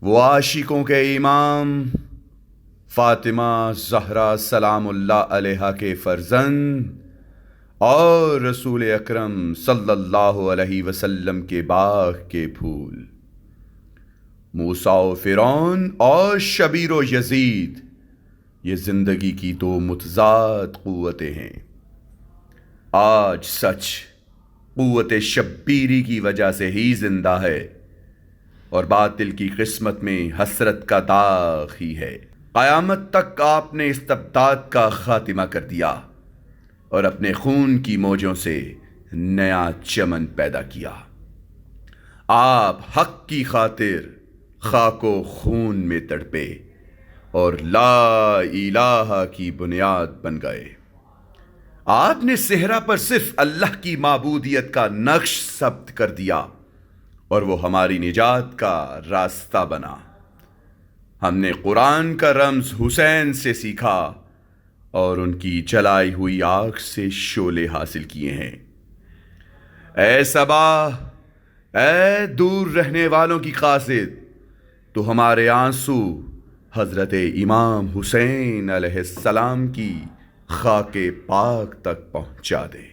وہ عاشقوں کے امام فاطمہ زہرا سلام اللہ علیہا کے فرزند اور رسول اکرم صلی اللہ علیہ وسلم کے باغ کے پھول، موسیٰ و فرعون اور شبیر و یزید، یہ زندگی کی دو متضاد قوتیں ہیں۔ آج سچ قوت شبیری کی وجہ سے ہی زندہ ہے، اور باطل کی قسمت میں حسرت کا داغ ہی ہے۔ قیامت تک آپ نے استبداد کا خاتمہ کر دیا اور اپنے خون کی موجوں سے نیا چمن پیدا کیا۔ آپ حق کی خاطر خاک و خون میں تڑپے اور لا الہ کی بنیاد بن گئے۔ آپ نے صحرا پر صرف اللہ کی معبودیت کا نقش ثبت کر دیا اور وہ ہماری نجات کا راستہ بنا۔ ہم نے قرآن کا رمز حسین سے سیکھا اور ان کی جلائی ہوئی آنکھ سے شعلے حاصل کیے ہیں۔ اے صبا، اے دور رہنے والوں کی قاصد، تو ہمارے آنسو حضرت امام حسین علیہ السلام کی خاک پاک تک پہنچا دے۔